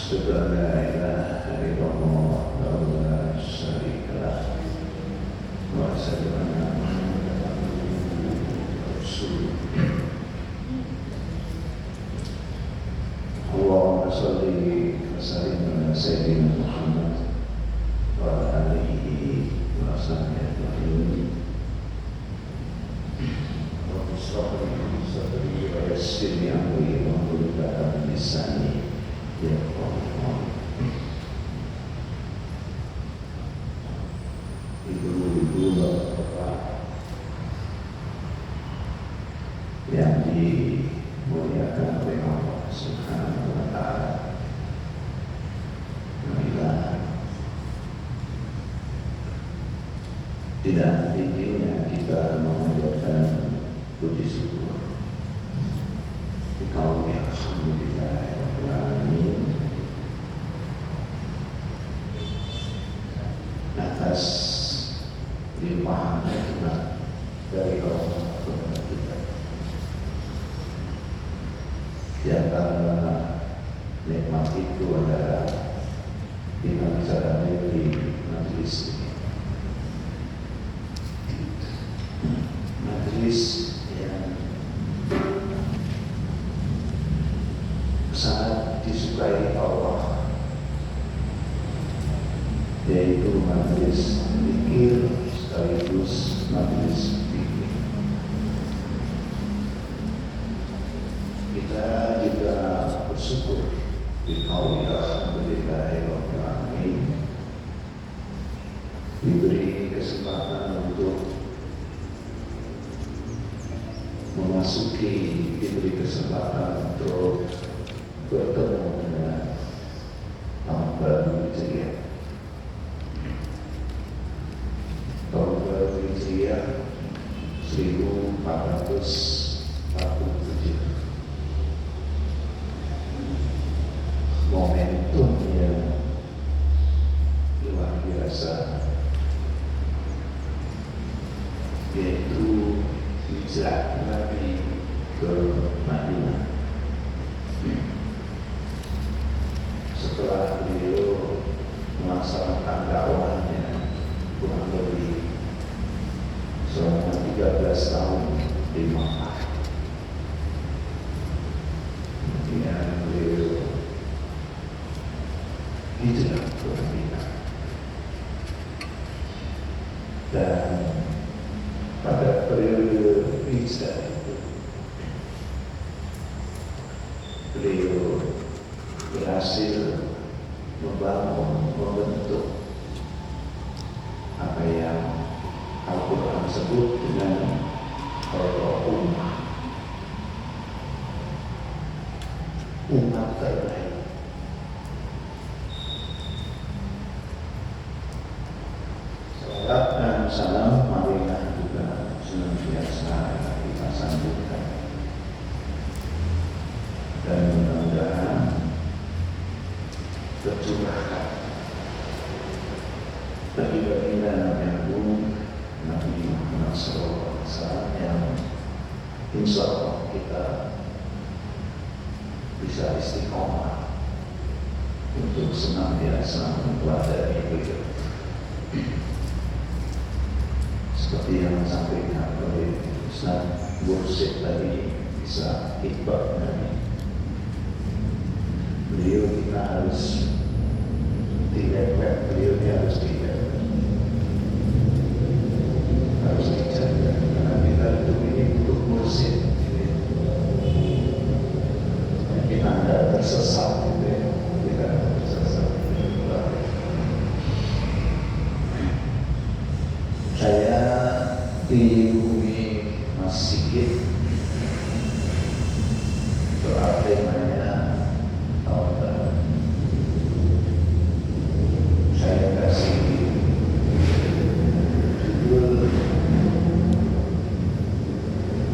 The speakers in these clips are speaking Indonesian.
Asyhadu an la ilaha illallah wa la syarika lah wa asyhadu anna Muhammadan abduhu wa rasuluh. Allahumma shalli wa sallim ala sayyidina Muhammad wa ala alihi wa sahbihi ajma'in. Rabbi shrah li sadri wa yassir li amri wahlul 'uqdatam min lisani yafqahu. Ibu-ibu, bapak-bapak yang dimuliakan oleh Allah Subhanahu wa Ta'ala, marilah tidak hentinya kita memanjatkan puji syukur di kaum yang alhamdulillahirabbil alamin atas limpahan nikmat dari Allah kepada kita. Di antara nikmat itu adalah kita bisa hadir di majelis ini. Majelis yang sangat disukai Allah, yaitu majelis zikir sekaligus majelis fikih. Kita juga bersyukur di kaum alhamdulillahirabbil alamin diberi kesempatan untuk diberi kesempatan untuk bertemu dengan tahun baru Hijriah. Tahun baru Hijriah 1447. Momentum yang luar biasa, yaitu hijrah Nabi ke Madinah. Setelah beliau melaksanakan dakwahnya kurang lebih selama 13 tahun di Makkah, kemudian beliau hijrah ke Madinah. Dan pada periode hijrah itu beliau berhasil membentuk apa yang Al-Quran sebut dengan umat terbaik. Salawat dan salam marilah juga senantiasa kita sambutkan, dan mudah-mudahan tercurahkan bagi baginda Nabi Agung Nabi Muhammad SAW yang insya Allah kita bisa istiqomah untuk senantiasa mempelajari beliau. Seperti yang disampaikan oleh Ustaz Bursyid tadi, bisa ikhbar Nabi. Beliau kita harus beliau harus dijaga, karena kita hidup ini butuh mursyid. Kita tidak tersesat, kita tersesat. Saya dihubungi Mas Sigit soal temanya tahun baru. Saya kasih judul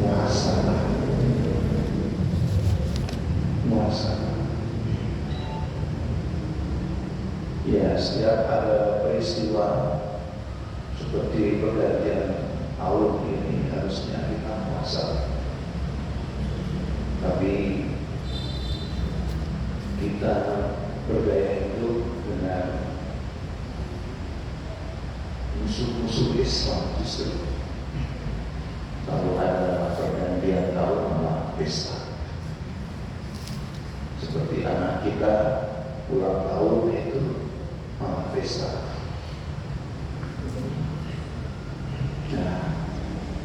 muhasabah. Ya, setiap ada peristiwa seperti pergantian tahun ini harusnya kita muhasabah. Tapi kita bergaya hidup dengan musuh-musuh Islam justru. Kalau ada pergantian tahun malah pesta. Seperti anak kita ulang tahun itu malah pesta. Nah,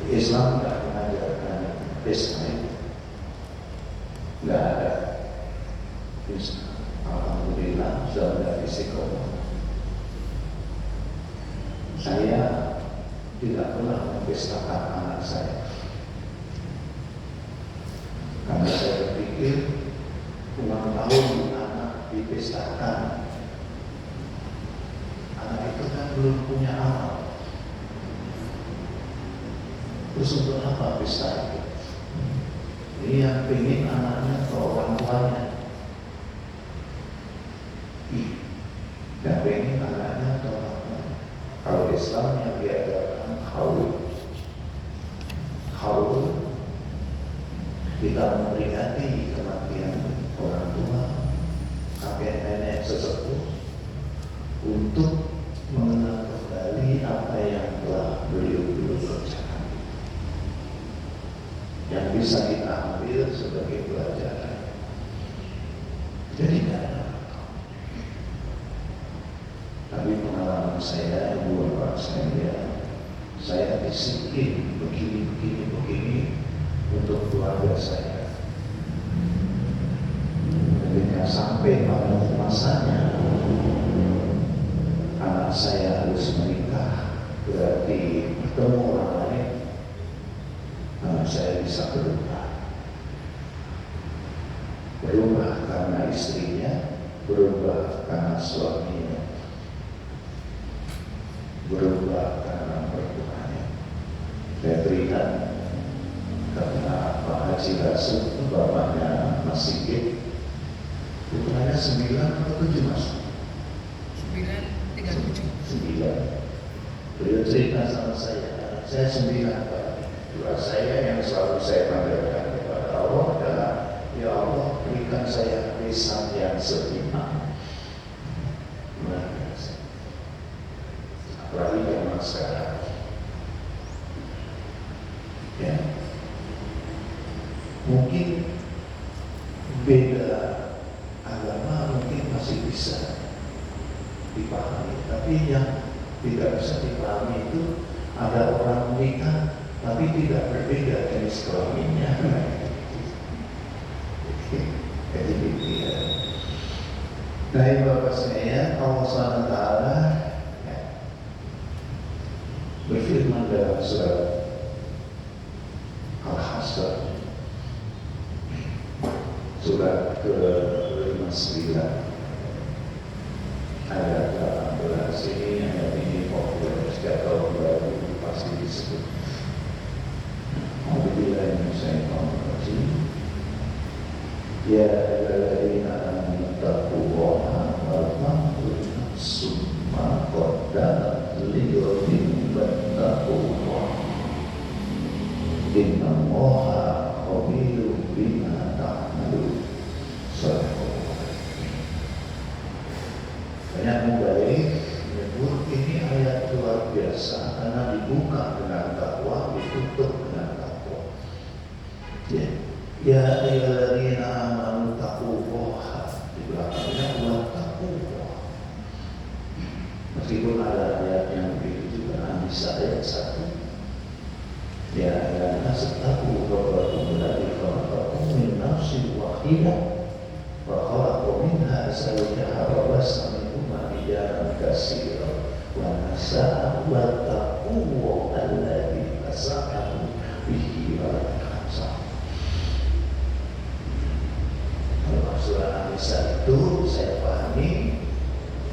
Islam tidak mengajarkan pesta itu, nggak ada. Alhamdulillah sudah ada istiqomah. Saya tidak pernah mempestakan anak saya, karena saya berpikir ulang tahun anak dipestakan, anak itu kan belum punya amal. Terus untuk apa pesta itu? Ini yang pengen anaknya ke orang tuanya, yang pengen anaknya ke orang tuanya. Kalau Islam yang diajarkan haul, kita memperingati kematian orang tua, kakek nenek sesepuh, untuk mengenal kembali apa yang telah beliau dulu kerjakan, yang bisa kita ambil sebagai pelajaran. Jadi tidak ada. Tapi pengalaman saya, ibu bapak saya disiplin begini untuk keluarga saya. Ketika sampai pada masanya anak saya harus menikah, berarti bertemu orang lain, anak saya bisa berubah karena istrinya, berubah karena suaminya, berubah karena mertuanya. Saya berikan karena Pak Haji Rasul, bapaknya Mas Sigit, putranya 9 atau 7 Mas? 9. Beliau cerita sama saya 9 Pak. Doa saya yang selalu saya panggilkan kepada Allah adalah, ya Allah berikan saya lisan yang seiman. Apalagi zaman sekarang, ya, mungkin beda agama mungkin masih bisa dipahami, tapi yang tidak bisa dipahami itu ada orang menikah tapi tidak berbeda jenis kelaminnya. Jadi begitu. Baik Bapak sekalian, Allah SWT berfirman dalam surat Al-Hasr surat ke-59 ayat 18 ini populer sejak tahun 2000 pasti disebut. Alhamdulillah saya tahu. Ya ayyuhalladzina amanu taqullaha wal tanzur nafsum ma qaddamat lighadin wattaqullaha innallaha khabirun bima ta'malun. Banyak mubalik menyebut ini ayat luar biasa karena dibuka dengan takwa, ditutup dengan takwa. Ya ayyuhalladzina amanu taqullaha, di belakangnya wattaqullaha. Meskipun ada ayat yang begitu juga, An-Nisa ayat 1. Ya ayyuhan nasu taqu rabbakum alladzi khalaqakum min nafsin wahidah wa khalaqa minha zawjaha wa bassa minhuma rijalan katsiran wa nisaa wattaqullaha alladzi tasaaluna bihi wal arham. Kalau surah An-Nisa itu saya pahami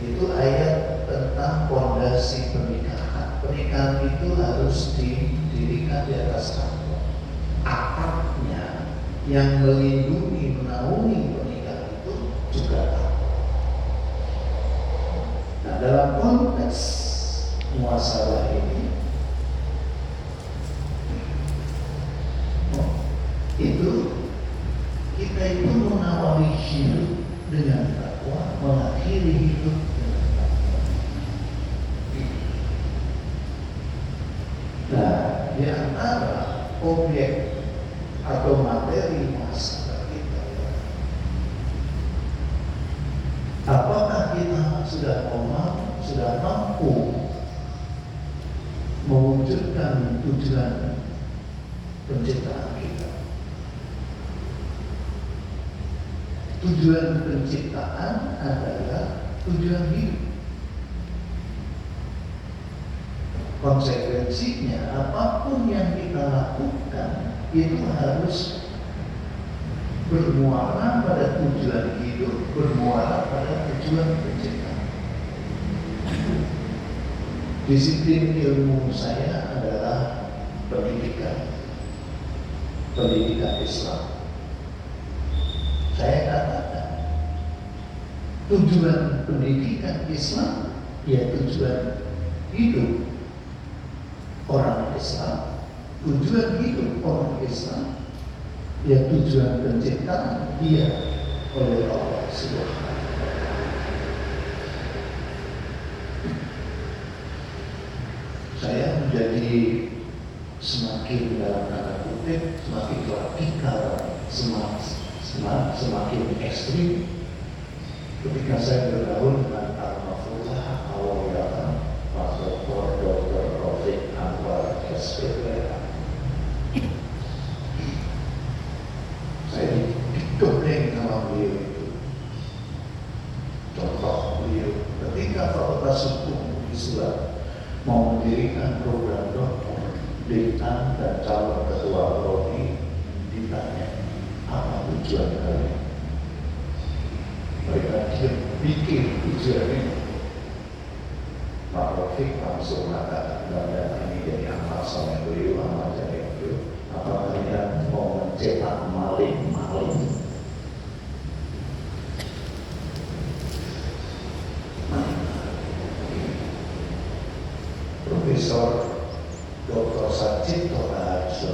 itu ayat tentang fondasi pernikahan. Pernikahan itu harus didirikan di atas takwa. Akadnya yang melindungi, menaungi pernikahan itu juga takwa. Nah, dalam konteks muasalah ini, itu kita itu mengawali hidup dengan takwa, objek atau materi masalah kita. Apakah kita sudah mampu mewujudkan tujuan penciptaan kita? Tujuan penciptaan adalah tujuan hidup. Konsekuensinya, apapun yang kita lakukan itu harus bermuara pada tujuan hidup, bermuara pada tujuan penciptaan. Disiplin ilmu saya adalah pendidikan Islam. Saya katakan tujuan pendidikan Islam ya tujuan hidup orang Islam, tujuan hidup orang Islam ya tujuan penciptaan dia oleh Allah Subhanahu. Saya menjadi semakin dalam tanda kutip semakin radikal, semakin ekstrim ketika saya bergaul dengan Al-Mafrulah Awal Pastor Dr. Rafiq Anwar SPPH. Saya didompleng sama beliau itu. Contoh beliau ketika Fakultas Hukum Islam mau mendirikan program doktor, dekan dan calon ketua prodi ditanya apa tujuan kalian? Mereka bikin tujuannya. Pak Rafiq langsung mengatakan dan ini jadi amal sama beliau, amal dari beliau. Apa kalian mau mencetak maling-maling? Profesor Dr. Sarjito Raharjo,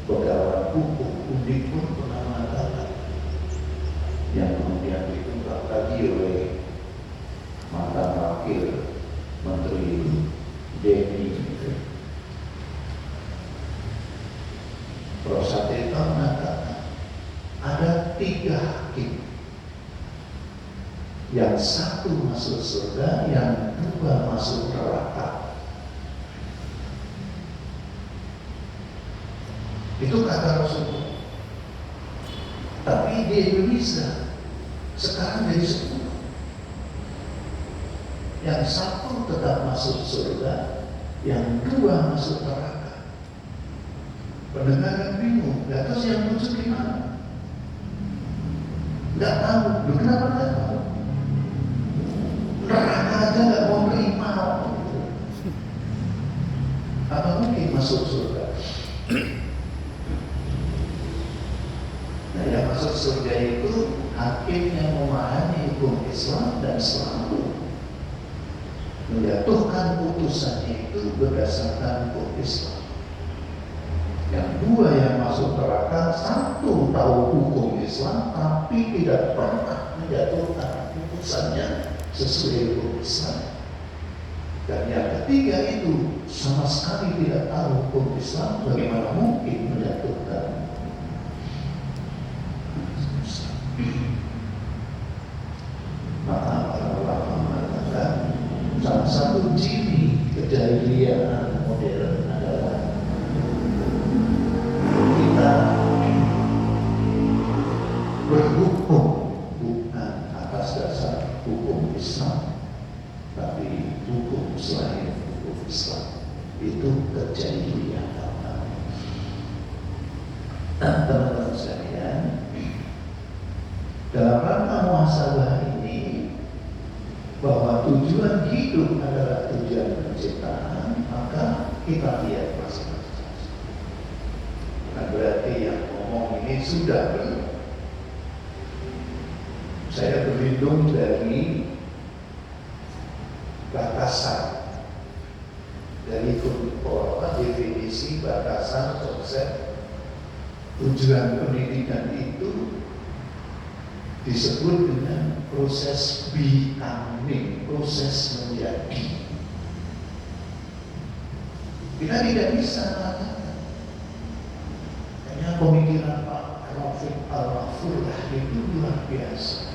pegawai hukum Undip pun pernah mengatakan yang kemudian diungkap lagi oleh mantan wakil Menteri Denny Prof. Sarjito mengatakan ada 3 hakim, yang 1 masuk surga, yang 2 masuk neraka. Itu kata Rasulullah. Tapi di Indonesia sekarang jadi 10. Yang 1 tetap masuk surga, yang 2 masuk neraka. Pendengar yang bingung, terus yang 7 gimana? Nggak tahu, kenapa nggak tahu? Neraka aja nggak mau terima. Apa mungkin masuk surga? Nah, yang masuk surga itu hakim yang memahami hukum Islam dan selalu menjatuhkan putusannya itu berdasarkan hukum Islam. Yang 2 yang masuk neraka, 1 tahu hukum Islam tapi tidak pernah menjatuhkan putusannya sesuai hukum Islam. Dan yang ketiga itu sama sekali tidak tahu hukum Islam, bagaimana mungkin menjatuhkan. Maka para ulama mengatakan salah satu ciri kejahilian modern adalah kita berhukum bukan atas dasar hukum Islam, tapi hukum selain hukum Islam. Itu kejahilian. Dan teman-teman sekalian, dalam rangka muhasabah ini bahwa tujuan hidup adalah tujuan penciptaan, maka kita lihat masing-masing. Nah, berarti yang ngomong ini sudah saya berlindung dari batasan, dari definisi batasan konsep tujuan pendidikan itu disebut dengan proses becoming, proses menjadi. Kita tidak bisa mengatakan Makanya pemikiran Pak Rafiq Al-Mahfurlah itu luar biasa.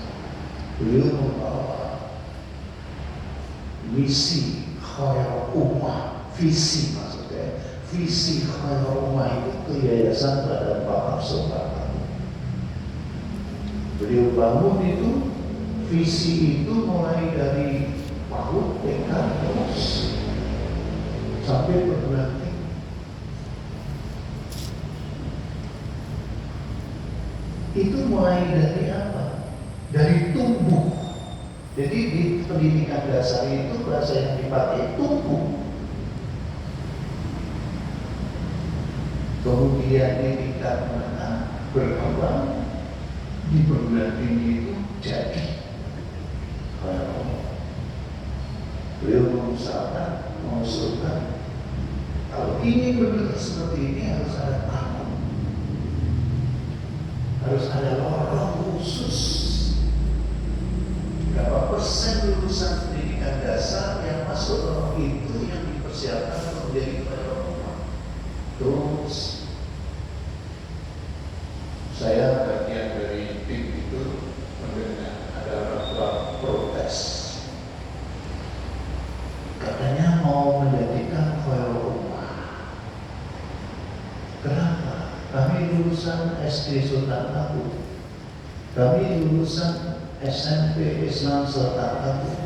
Beliau membawa misi khairul ummah, visi maksudnya, visi khairul ummah itu ke Yayasan Badan Wakaf Soekarno. Beliau bangun itu, visi itu mulai dari PAUD, TK, terus sampai perguruan tinggi. Itu mulai dari apa? Dari tumbuh. Jadi di pendidikan dasar itu bahasa yang dipakai tumbuh. Kemudian di tingkat menengah berkembang, di perguruan tinggi itu jadi. Beliau mengusulkan kalau ini benar seperti ini harus ada tamu, harus ada lorong khusus. Berapa persen lulusan pendidikan dasar yang masuk lorong itu yang dipersiapkan untuk menjadi kepala rumah. Terus saya bagian dari tim itu mendengar ada orang protes. Katanya mau menjadikan khairul ummah. Kenapa? Kami lulusan SD Sultan Agung, kami lulusan SMP Islam Sultan Agung,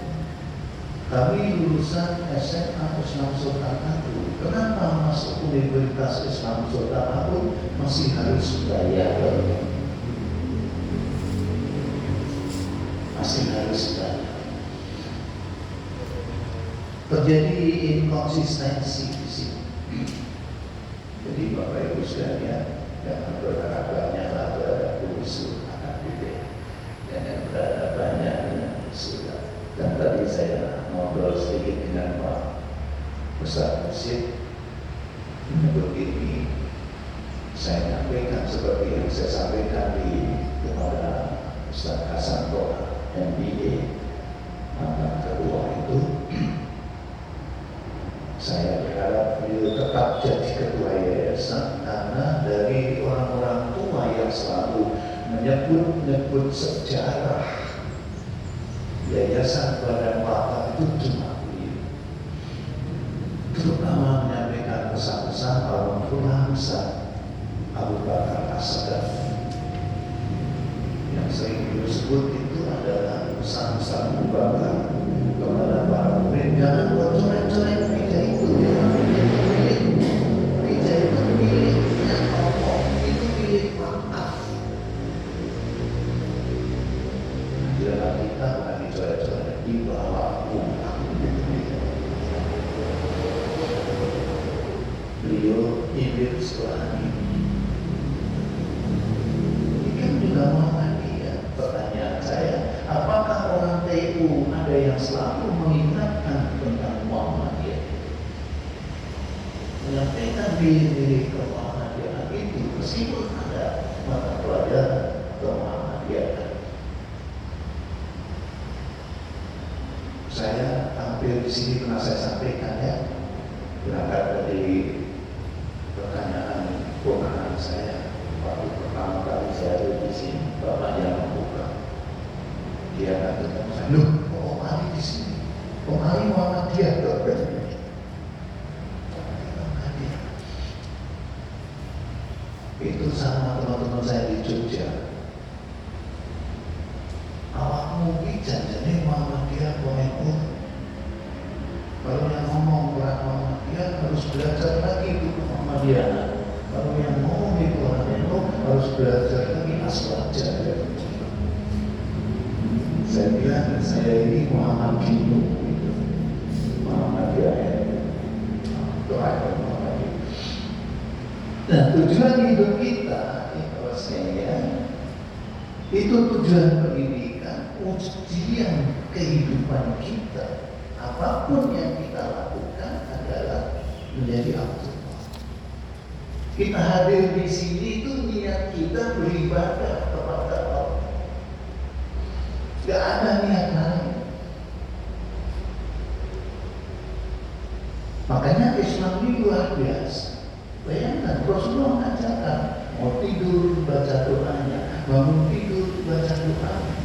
kami lulusan SMA Islam Sultan Agung. Kenapa masuk Universitas Islam Sultan Agung masih harus bayar? Masih harus bayar. Terjadi inkonsistensi di sini. Jadi Bapak Ibu sekalian, jangan berharap banyak pada usul anak didik, jangan berharap banyak dengan usul. Dan tadi saya ngobrol sedikit dengan Pak Ustaz Musyid, menyebut ini saya sampaikan seperti yang saya sampaikan kepada Ustaz Hasan Toha MBA mantan ketua itu. Saya berharap beliau tetap jadi ketua yayasan, karena dari orang-orang tua yang selalu menyebut sejarah Yayasan Badan Wakaf itu cuma beliau. Terutama menyampaikan pesan-pesan almarhum Ustaz Abu Bakar As-Sadat. Yang sering beliau sebut itu adalah pesan-pesan Abu Bakar kepada para murid, jangan buat coret-coret gereja itu. Gereja itu miliknya Allah, itu milik wakaf. Jangan kita bukan dicoret-coret, dibawa umat. Beliau hidup setelah ini. Ini kan juga Muhammadiyah. Pertanyaan saya, apakah orang TU ada yang selalu mengingatkan tentang Muhammadiyah? Menyampaikan diri ke Muhammadiyah itu, meskipun ada mata pelajaran ke Muhammadiyah. Saya tampil di sini pernah saya sampaikan ya, berangkat dari pertanyaan ponakan saya. Waktu pertama kali saya ada di sini, Bapak yang membuka. Dia katakan saya, loh, kok Ali di sini? Kok Ali Muhammadiyah? Itu sama teman-teman saya di Jogja. Awakmu janjane Muhammadiyah komentar. Kalau yang ngomong orang Muhammadiyah harus belajar lagi itu Muhammadiyah. Kalau yang ngomong itu orang itu harus belajar lagi aswaja. Saya bilang saya ini Muhammadiyah. Muhammadiyah ya. Doa Muhammadiyah. Dan tujuan hidup kita, kalau saya, itu tujuan pendidikan, ujian kehidupan kita. Apapun yang kita lakukan adalah menjadi Abdullah. Kita hadir di sini itu niat kita beribadah kepada Allah. Tidak ada niat lain. Makanya Islam ini luar biasa. Bayangkan Rasulullah mengajarkan mau tidur baca doanya, bangun tidur baca doanya.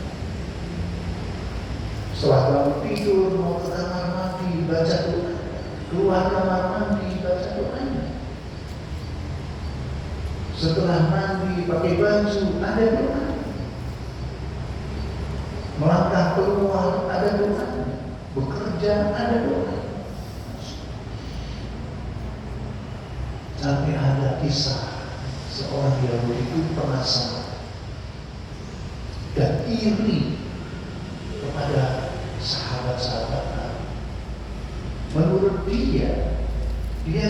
Setelah bangun tidur mau ke kamar mandi baca doanya, keluar kamar mandi baca doanya. Setelah mandi pakai baju ada doanya, melangkah keluar ada doanya, bekerja ada doanya. Sampai ada kisah seorang Yahudi itu penasaran dan iri kepada sahabat-sahabat Nabi. Menurut dia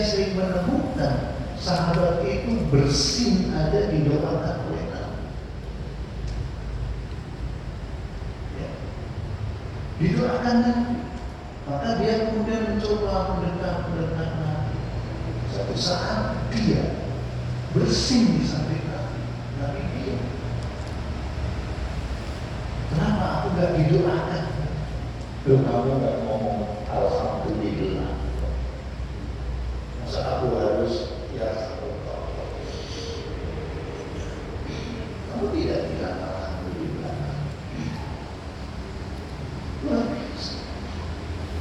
sering menemukan sahabat itu bersin ada di doakan oleh Nabi. Ya. Didoakan Nabi. Maka dia kemudian mencoba mendekat Nabi. Satu saat dia bersin di samping Nabi dia. Kenapa aku gak didoakan? Loh, kamu gak ngomong alhamdulillah. Masa aku harus ya kamu tidak bilang alhamdulillah. Luar biasa.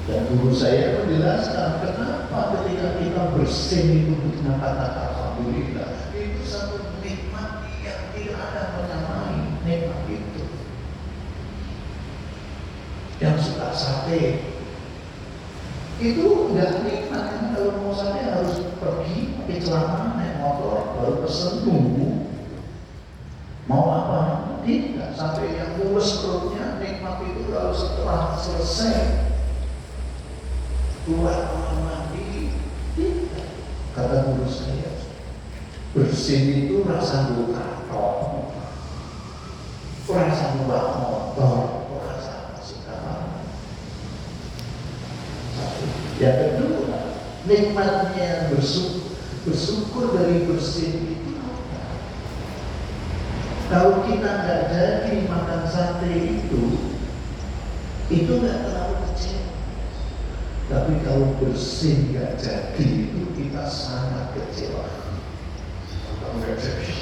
Dan guru saya menjelaskan kenapa ketika kita bersin itu dengan kata alhamdulillah, itu satu nikmat yang tidak ada menyamai nikmat itu. Yang suka sate itu nggak nikmat, kan kalau mau sate harus pergi pakai celana naik motor baru pesen tunggu. Mau apa? Tidak. Sampai yang mulus perutnya nikmat itu kalau setelah selesai keluar kamar mandi. Tidak. Kata guru saya, bersin itu rasa buka karton, rasa buka motor, rasa masuk kamar. Yang kedua, nikmatnya bersyukur dari bersin itu. Kalau kita nggak jadi makan sate itu nggak terlalu kecil. Tapi kalau bersin nggak jadi itu kita sangat kecewa. Kalau nggak jadi,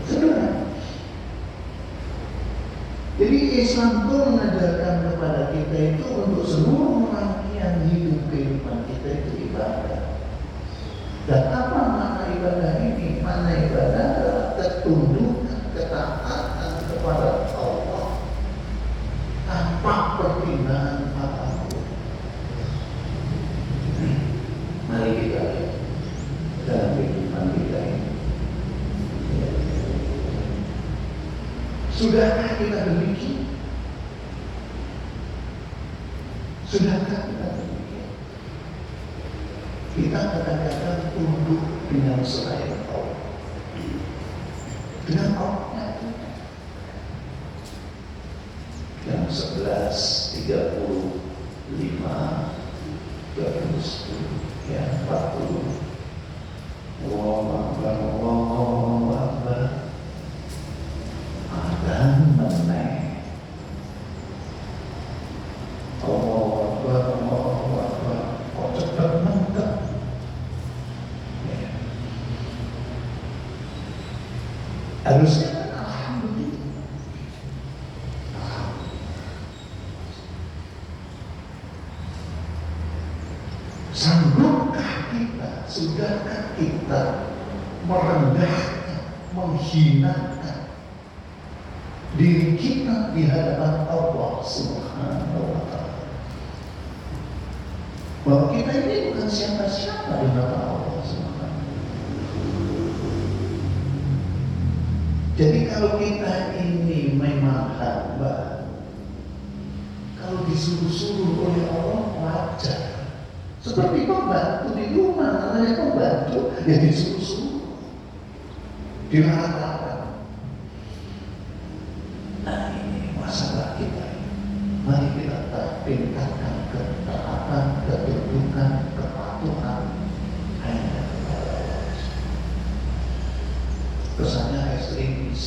saudara. Jadi Islam pun mengajarkan kepada kita itu untuk seluruh rangkaian hidup kehidupan kita itu ibadah. Dan apa makna ibadah ini? Makna ibadah adalah ketundukan, ketaatan kepada Allah tanpa perpindahan apapun. Mari kita lihat dalam kehidupan kita ini. Sudahkah kita demikian? Sudahkah kita demikian? Kita kadang-kadang tunduk dengan selain Allah, dengan Allah. Yang 11:35 terus yang 40. Allahu Akbar, Allahu Akbar. Dan meneng. Allahu Akbar, Allahu Akbar. Oh, cepat mantap. Harusnya kan alhamdulillah. Sanggupkah kita, sudahkah kita merendahkan, menghinakan diri kita di hadapan Allah Subhanahu wa Ta'ala, bahwa kita ini bukan siapa-siapa di mata Allah Subhanahu. Jadi kalau kita ini memang hamba, kalau disuruh-suruh oleh Allah wajar. Seperti pembantu di rumah, namanya pembantu, ya disuruh-suruh, dilarang. Masalah kita, mari kita tingkatkan ketaatan, ketundukan, kepatuhan hanya kepada Allah. Kesannya ekstremis.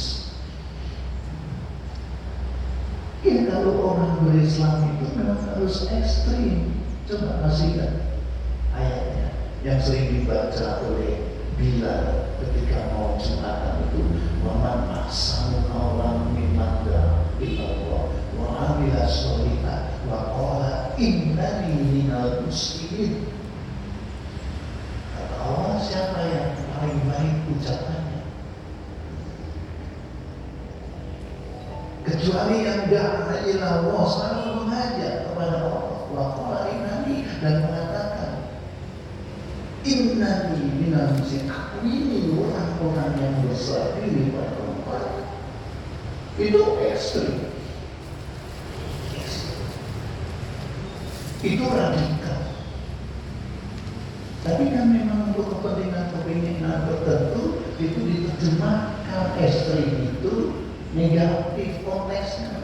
Ya kalau orang berislam itu memang harus ekstrim. Coba masih ingat ayatnya yang sering dibaca oleh Bilal. ketika mau Jumatan itu, waman ahsanu qawlan mimman da'a ila Allah wa 'amila sholihan wa qala innani minal muslimin. Kata Allah, siapa yang paling baik ucapannya? Kecuali yang da'a ila Allah, selalu mengajak kepada Allah, wa qala innani, dan mengatakan innani minal muslimin, aku ini orang-orang yang besar diri pada tempat. Itu ekstrim. Itu radikal. Tapi kan memang untuk kepentingan tertentu itu diterjemahkan ekstrim itu negatif konteksnya.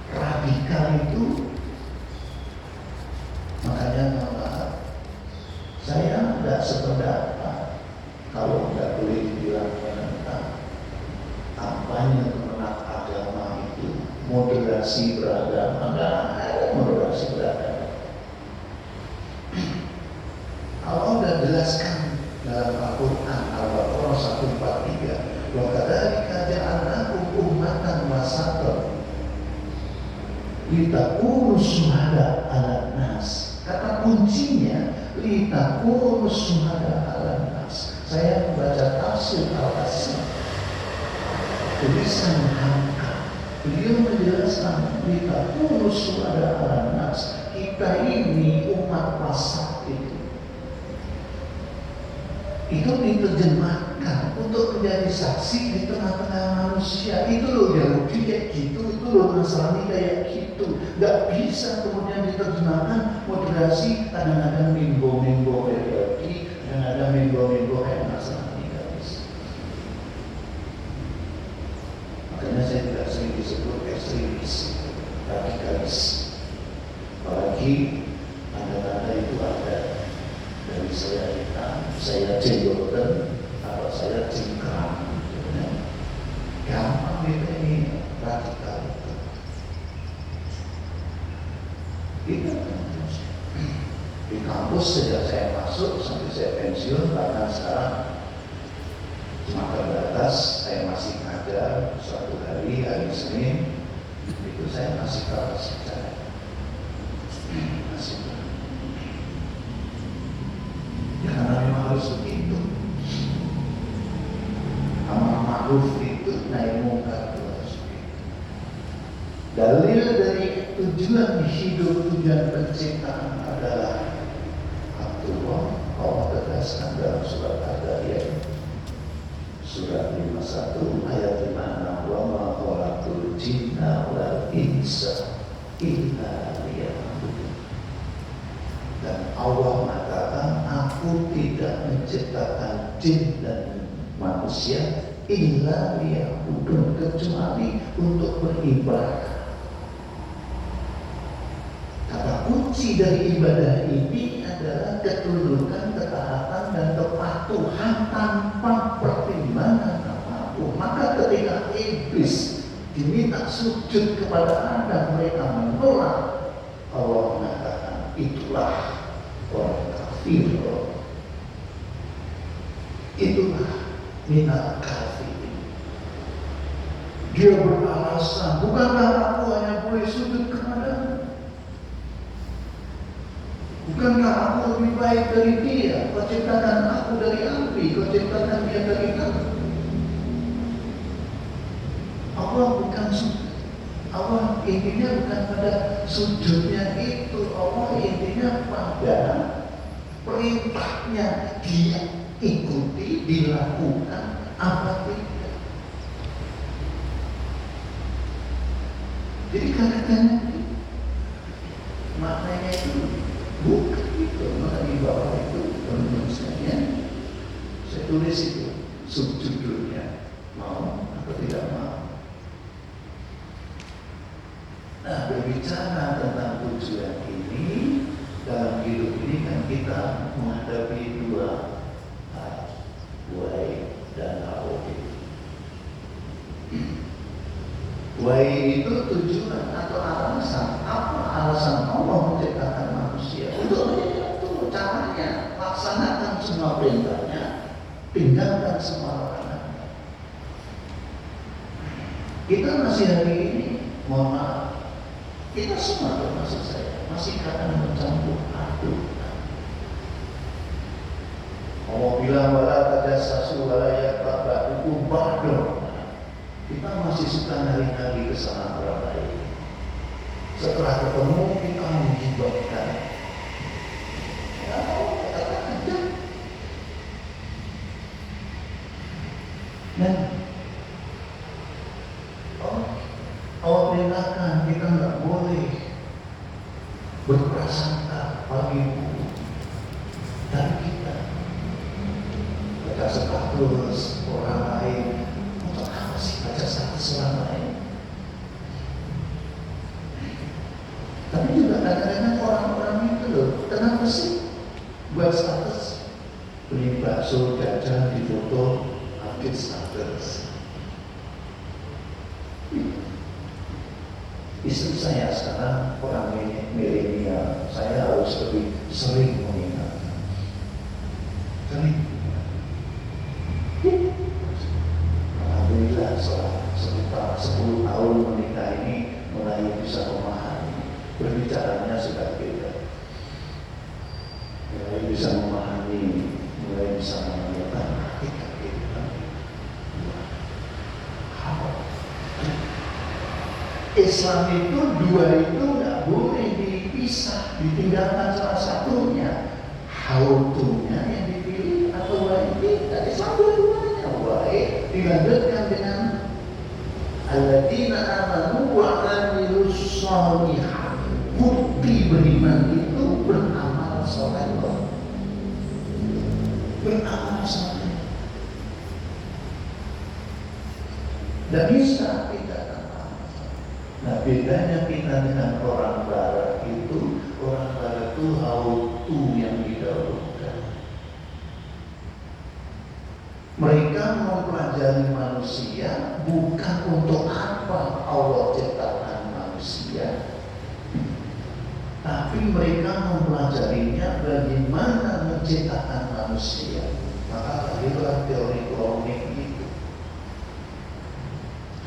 Radikal itu, makanya saya tidak sependapat kalau tidak boleh dibilang menentang kampanye mengenai agama itu moderasi beragama. Tidak ada moderasi beragama. Allah sudah jelaskan dalam Al-Quran Al-Baqarah 143, wa kadzalika ja'alnakum ummatan wasatan litakunu syuhada 'alan nas. Kata kuncinya litakunu syuhada 'alan nas. Saya membaca tafsir Al-Qasim, tulisan Hamka. Beliau menjelaskan litakunu syuhada 'alan nas. Kita ini umat wasat itu diterjemahkan untuk menjadi saksi di tengah-tengah manusia. Itu loh Yahudi kayak gitu, itu loh Nasrani kayak gitu. Gak bisa kemudian diterjemahkan moderasi, kadang-kadang mimbo-mimbo kayak Yahudi, kadang-kadang mimbo-mimbo kayak Nasrani. Gak bisa. Makanya saya tidak sering disebut ekstremis, radikalis. Apalagi tanda-tanda itu ada dari saya hitam, saya jenggotan, atau saya cingkrang. Gampang kita ini radikal. Itu di kampus sejak saya masuk sampai saya pensiun, bahkan sekarang cuma terbatas, saya masih ngajar suatu hari Senin, itu saya masih kelas saya masih. Ya karena memang harus begitu. Amar ma'ruf itu nahi mungkar itu harus begitu. Dalil dari tujuan hidup, tujuan penciptaan adalah Abdullah. Allah tegaskan dalam surat Al-Dariyah surat 51 ayat 56, wa ma khalaqtul jinna wal insa illa liya'budun. Dan Allah mengatakan, aku tidak menciptakan jin dan manusia illa liya'budun, kecuali untuk beribadah. Kata kunci dari ibadah ini adalah ketundukan, ketaatan, dan kepatuhan tanpa pertimbangan apapun. Maka ketika iblis diminta sujud kepada Adam, mereka menolak. Allah mengatakan, itulah orang kafir. Itulah minal kafir. Dia beralasan, bukankah aku hanya boleh sujud kepadamu? Bukankah aku lebih baik dari dia? Kau ciptakan aku dari api, kau ciptakan dia dari tanah. Allah bukan sujud. Allah intinya bukan pada sujudnya itu. Allah intinya pada perintahnya dia ikuti, dilakukan apa tidak. Jadi kadang-kadang maknanya itu bukan itu. Maka di bawah itu teman-teman sekalian, saya tulis itu subjudulnya, mau atau tidak mau. Nah, berbicara tentang tujuan ini dalam hidup ini kan kita menghadapi dua hal, why dan how. Why itu tujuan atau alasan. Apa alasan Allah menciptakan manusia? Untuk menjadi itu caranya, laksanakan semua perintahnya, tinggalkan semua anaknya. Kita masih hari ini, mohon maaf, kita semua termasuk saya, masih kadang mencampur aduk. Allah bilang wala tajassasu wala yaghtab ba'dukum ba'dan. Kita masih suka nyari-nyari kesalahan orang lain. Setelah ketemu kita menghibahkan. Nah, Allah perintahkan kita nggak boleh berprasangka bagi dari kita. Baca status orang lain, untuk apa sih baca status orang lain? Tapi juga kadang-kadang orang-orang itu loh, kenapa sih buat status? Beli bakso, jajan, di foto, update status. Istri saya sekarang orang milenial, saya harus lebih sering mengingatkan. Sering. Alhamdulillah setelah 10 tahun menikah ini mulai bisa memahami. Berbicaranya sudah beda. Mulai bisa memahami, mulai bisa menanyakan hakikat kehidupan. Islam itu dua itu nggak boleh dipisah, ditinggalkan salah satunya. How-to-nya yang dipilih atau baik tidak, Islam dua-duanya baik. Dilanjutkan dengan alladzina amanu wa amilus shalihat. Bukti beriman itu beramal saleh. Beramal saleh. Dan bisa tidak. Nah, bedanya kita dengan orang barat itu, orang barat itu how-to yang didahulukan. Mereka mempelajari manusia bukan untuk apa Allah ciptakan manusia, tapi mereka mempelajarinya bagaimana menciptakan manusia. Maka lahirlah teori kloning itu.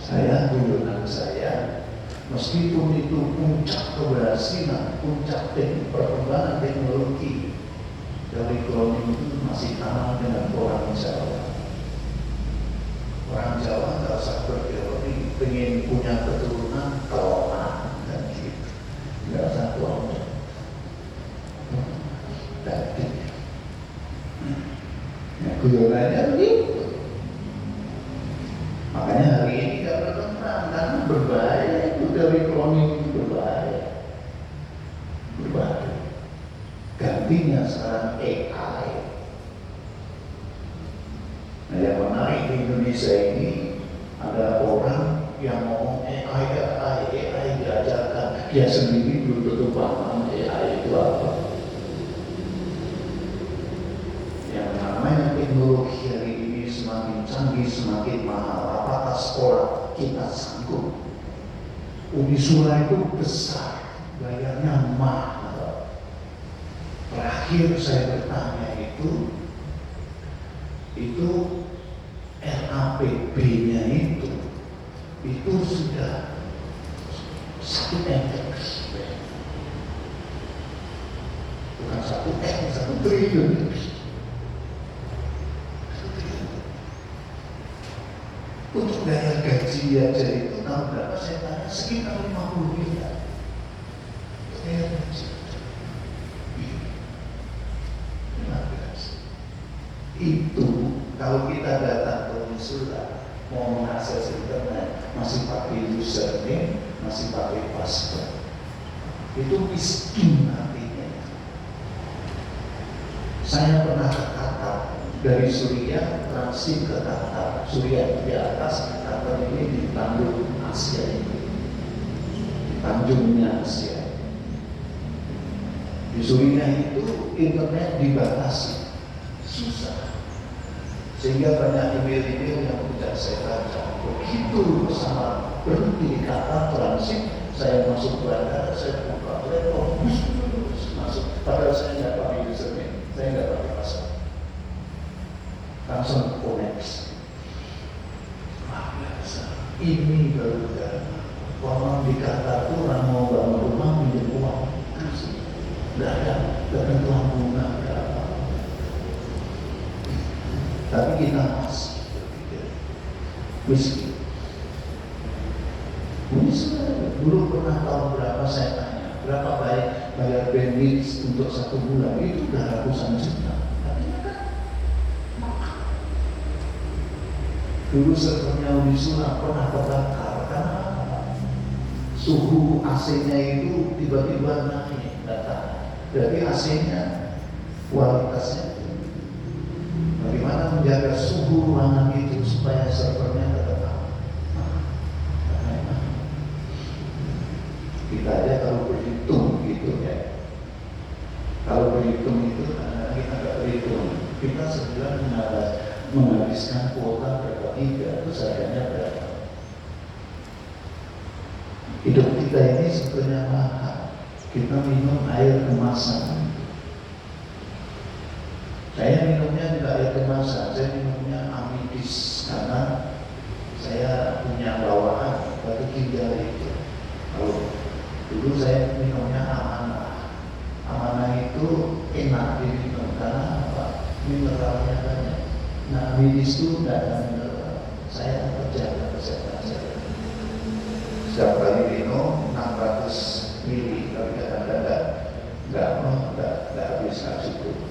Saya tunjukkan saya, meskipun itu puncak keberhasilan, puncak perkembangan teknologi, teori kloning itu masih kalah dengan orang Jawa. Orang Jawa nggak usah berteori, pengen punya keturunan klonan dan gitu, nggak usah kloning. Tapi, nah, guyonannya begitu. Makanya hari ini nggak berkembang karena berbahaya itu dari kloning itu berbahaya. Gantinya sekarang AI. Nah, yang menarik di Indonesia ini ada orang yang ngomong AI diajarkan, dia sendiri belum tentu paham AI itu apa. Yang namanya teknologi hari ini semakin canggih, semakin mahal. Apakah sekolah kita sanggup? Unisura itu besar, bayarnya mahal. Terakhir saya bertanya itu RAPB-nya itu sudah 1 bukan 1 triliun. Untuk bayar gaji aja itu tahu berapa saya tanya, sekitar 50 miliar. Bayar gaji. Itu kalau kita datang ke Unisura mau mengakses internet masih pakai username, masih pakai password, itu miskin artinya. Saya pernah ke Qatar, dari Suriah transit ke Qatar. Suriah di atas, Qatar ini di Tanjung Asia ini, di Tanjungnya Asia. Di Suriah itu internet dibatasi, susah. Sehingga banyak email-email yang tidak saya baca. Begitu bersama berhenti di Qatar transit, saya masuk bandara, saya buka laptop, masuk. Padahal saya nggak pakai username, saya nggak pakai password. langsung koneksi. Wah biasa. Ini gara-gara orang di Qatar tuh orang mau bangun rumah minjem uang, kasih. Nggak ada ketentuan bunga berapa. Tapi kita masih berpikir miskin. Ini sebenarnya dulu pernah tahun berapa saya tanya, berapa bayar bandwidth untuk 1 bulan, itu udah ratusan juta. Dulu servernya Unisura pernah terbakar karena suhu AC-nya itu tiba-tiba naik, data. Jadi AC-nya kualitasnya. Bagaimana menjaga suhu ruangan itu supaya servernya tetap aman? Kita aja kalau berhitung gitu ya. Kalau berhitung itu karena kita nggak berhitung, kita sebulan menghabiskan kuota berapa giga, itu harganya berapa. Hidup kita ini sebetulnya mahal. Kita minum air kemasan. Saya minumnya juga air kemasan, saya minumnya Amidis karena saya punya bawaan batu ginjal itu. Kalau dulu saya minumnya Amanah. Amanah itu enak diminum karena apa? Mineralnya banyak. Nah, Amidis itu tidak ada mineral. Saya terjaga kesehatan saya. Setiap kali minum 600 mili, tapi kadang-kadang nggak habis cukup.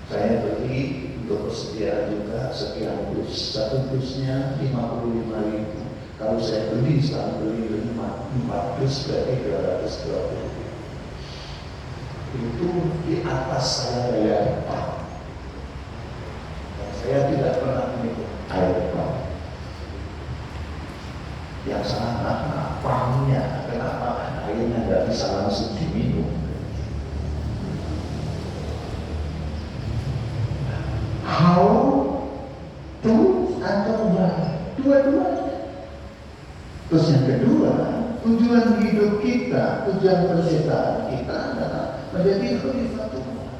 Saya beli untuk persediaan juga sekian dus. Satu dusnya 55.000. Kalau saya beli, setelah beli 4 dus berarti 220. Itu di atas saya bayar pump. Saya tidak pernah minum air pump. Yang salah pumpnya, kenapa airnya nggak bisa langsung diminum? How to atau why? Dua-duanya. Terus yang kedua, tujuan hidup kita, tujuan penciptaan kita adalah menjadi khalifatullah.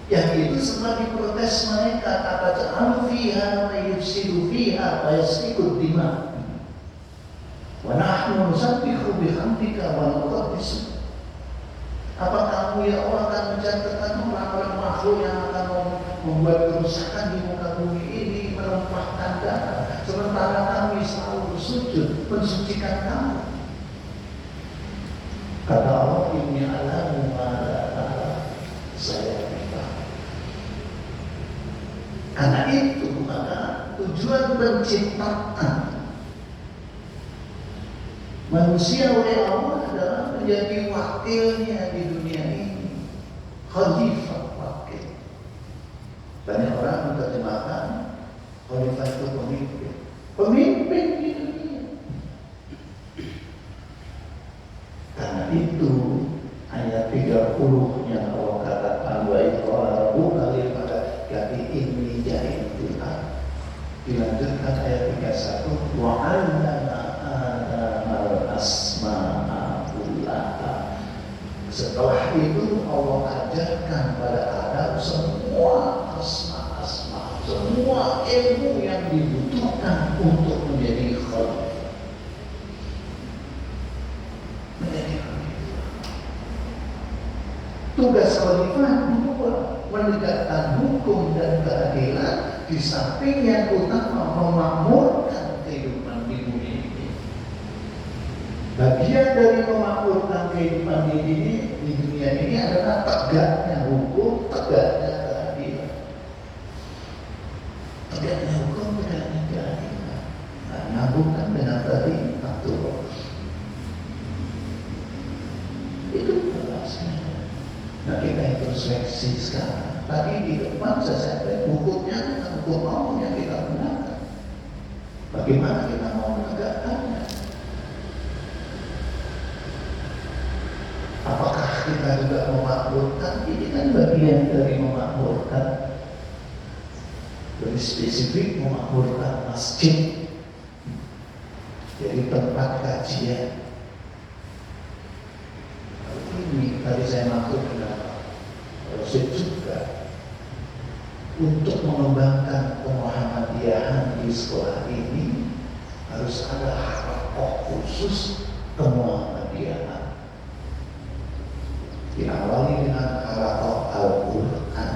Yang itu sempat diprotes mereka, kata ja'alu fiha wa yufsidu fiha wa yasfikud dima. Wa nahnu nusabbihu bihamdika wa nuqaddisu. Apa kamu ya Allah akan mencatatkan orang-orang makhluk yang akan membuat kerusakan di muka bumi ini, menumpahkan darah, sementara kami selalu bersujud mensucikan kamu. Kata Allah, inni alamu ma'ala, saya minta. Karena itu maka tujuan penciptaan manusia oleh Allah adalah menjadi wakilnya di dunia ini, khalifah wakil. Banyak orang menerjemahkan khalifah itu pemimpin di dunia. Karena itu ayat 30 yang Allah katakan wa iqra rabbuka lil malaikati inni ja'ilun fil ardh. Dilanjutkan ayat 31 wa 'allama asma'a kullaha. Setelah itu Allah ajarkan pada Adam semua asma-asma, semua ilmu yang dibutuhkan untuk menjadi khalifah. Menjadi khalifah. Tugas khalifah dua, menegakkan hukum dan keadilan, di samping yang utama memakmurkan kehidupan di bumi ini. Bagian dari memakmurkan kehidupan di dunia ini adalah tegaknya hukum, tegaknya keadilan. Tegaknya hukum, tegaknya keadilan. Nah, nyambungkan dengan tadi aturan. Itu bahasanya. Nah, kita introspeksi sekarang. Tadi di depan saya sampaikan hukumnya dengan hukum Allah yang kita gunakan. Bagaimana kita mau menegakkannya? Apakah kita juga memakmurkan? Ini kan bagian dari memakmurkan. Lebih spesifik memakmurkan masjid. Jadi tempat kajian. Ini tadi saya maksud dengan masjid juga. untuk mengembangkan kemuhamadiyahan di sekolah ini harus ada harakoh khusus kemuhamadiyahan. Diawali dengan harakoh Al-Quran.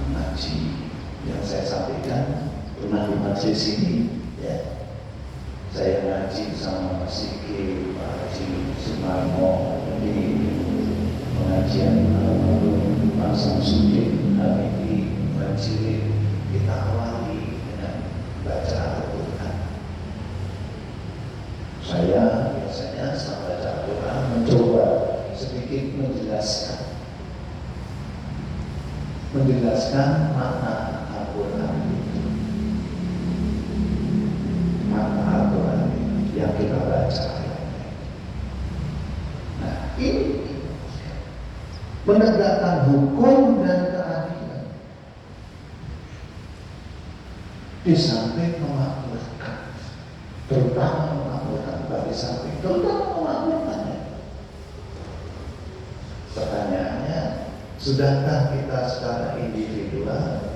Ngaji yang saya sampaikan pernah di majelis ini, ya. Saya ngaji sama Mas Siki, Pak Haji Sumarmo di pengajian Pak Samsudin Habibie Majelis. Kita awali dengan baca Al-Quran. Saya biasanya setelah baca Al-Quran mencoba sedikit menjelaskan makna Al-Quran itu, makna Al-Quran yang kita baca. Nah, ini menegakkan hukum dan keadilan di samping memakmurkan, terutama memakmurkan bagi samping, terutama memakmurkannya. Pertanyaannya, sudahkah kita secara individual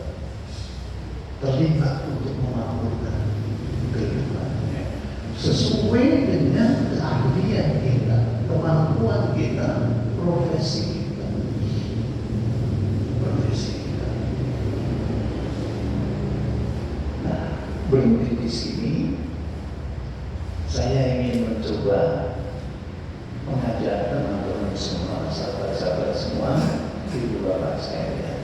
terlibat untuk memakmurkan kehidupannya sesuai dengan keahlian kita, kemampuan kita, profesi kita. Nah, berhenti di sini, saya ingin mencoba mengajak teman-teman semua, sahabat-sahabat semua, ibu bapak sekalian.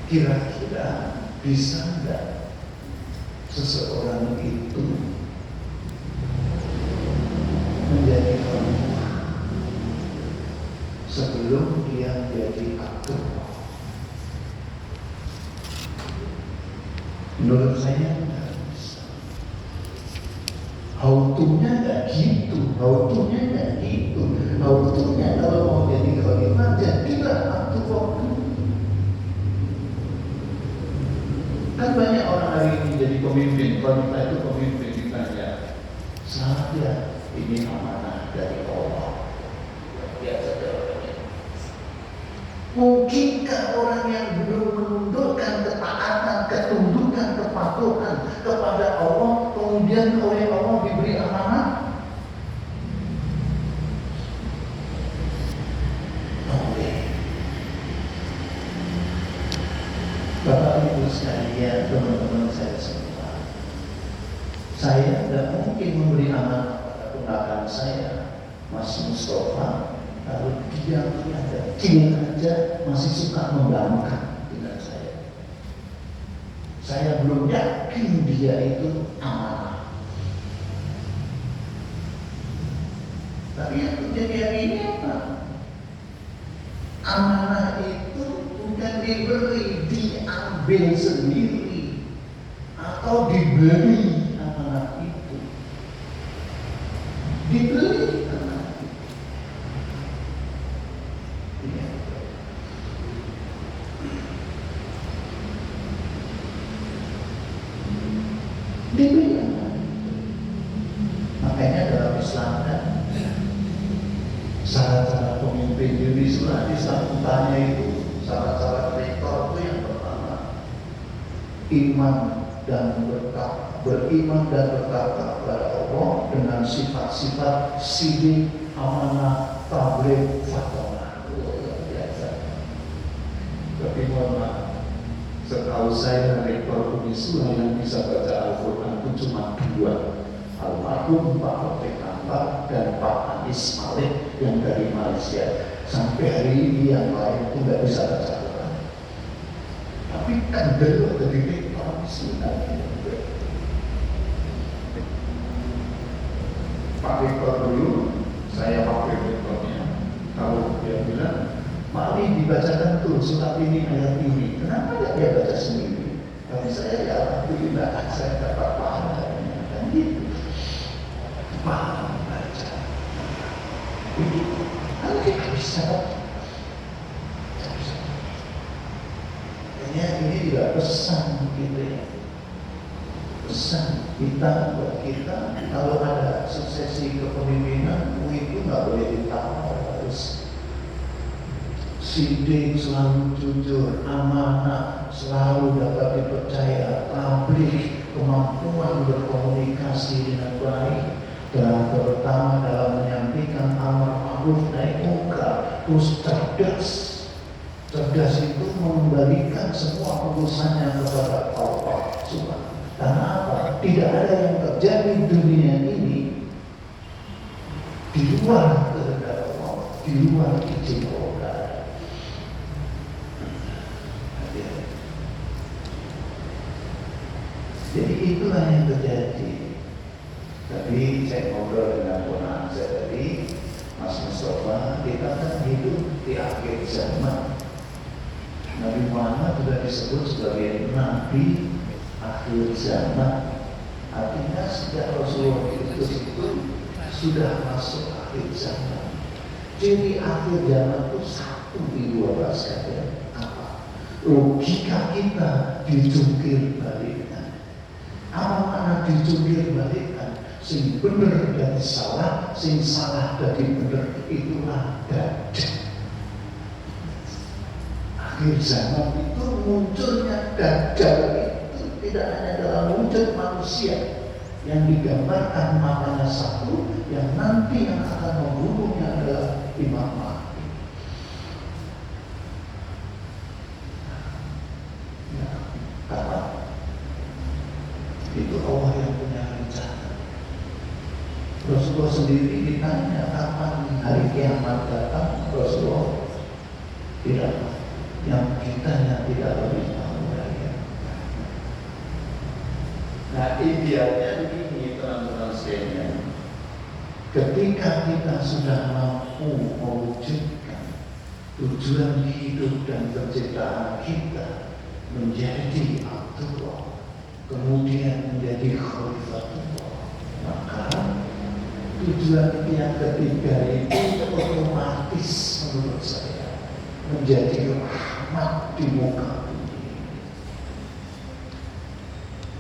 Kira-kira bisa enggak seseorang itu menjadi hamba sebelum dia menjadi aktor? Menurut saya enggak bisa. How-to-nya enggak gitu. How-to-nya kalau mau jadi khalifah, jadilah aktor. Kan banyak orang hari ini jadi pemimpin, khalifah itu pemimpin, ditanya, saya ini amanah dari Allah. Biasa jawabannya. Mungkinkah orang yang belum menundukkan ketaatan, ketundukan, kepatuhan kepada Allah, kemudian oleh Allah diberi amanah? Bapak Ibu sekalian, teman-teman saya semua, saya tidak mungkin memberi amanah pada ponakan saya, Mas Mustafa, kalau dia aja masih suka membangkang dengan saya. Saya belum yakin dia itu amanah. Tapi yang terjadi hari ini apa? Amanah itu bukan diberi, diambil sendiri atau dibeli. Amanah itu dibeli. Amanah itu ya. Dibeli amanah itu. Makanya dalam Islam kan syarat-syarat pemimpin di Islam tanya itu, syarat-syarat rektor itu yang pertama, beriman dan bertakwa kepada Allah dengan sifat-sifat sidik, amanah, tabligh, fatwa. Luar biasa. Tapi mohon maaf, setahu saya rektor Unisula yang bisa baca Al-Quran itu cuma 2, almarhum Pak Taufik Anwar dan Pak Anies Malik yang dari Malaysia. Sampai hari ini yang lain itu nggak bisa baca Al-Quran. Tapi kan dulu ketika Pak Bismillah Pak Rektor dulu, saya pakai rektornya. Kalau dia bilang, mari dibacakan tuh surat ini, ayat ini. Kenapa tidak dia baca sendiri? Tapi saya ya alhamdulillah saya dapat pahalanya. Kan gitu. Paham baca. Begitu. Kalau kita bisa. Hanya ini juga pesan gitu ya. pesan buat kita kalau ada suksesi kepemimpinan itu nggak boleh ditawar, harus sidik, selalu jujur, amanah, selalu dapat dipercaya, tabligh, kemampuan berkomunikasi dengan baik, dan terutama dalam menyampaikan amar ma'ruf nahi munkar, terus cerdas. Cerdas itu mengembalikan semua urusannya kepada Allah Subhanahu. Karena apa? Tidak ada yang terjadi di dunia ini di luar kehendak Allah, di luar izin Allah. Jadi itulah yang terjadi. Tapi saya ngobrol dengan ponakan saya tadi, Mas Mustafa, kita kan hidup di akhir zaman. Nabi Muhammad sudah disebut sebagai Nabi akhir zaman. Artinya sejak Rasulullah itu sudah masuk akhir zaman. Jadi akhir zaman itu 1-12 saja. Apa? Logika kita dijungkir balikkan. Apa makna dijungkir balikkan? Sing bener dan salah, sing salah dan bener, itulah dajjal. Akhir zaman itu munculnya dajjal itu tidak hanya dalam wujud manusia yang digambarkan maknanya satu, yang nanti yang akan membunuhnya adalah Imam Mahdi. Ya, kapan? Itu Allah yang punya rencana. Rasulullah sendiri ditanya kapan hari kiamat datang, Rasulullah tidak, yang kita yang tidak lebih tahu lagi. Nah, idealnya begini teman-teman sekalian. Ketika kita sudah mampu mewujudkan tujuan hidup dan penciptaan kita menjadi Abdullah, kemudian menjadi Khalifatullah, maka tujuan yang ketiga itu otomatis menurut saya menjadi rahmat di muka bumi.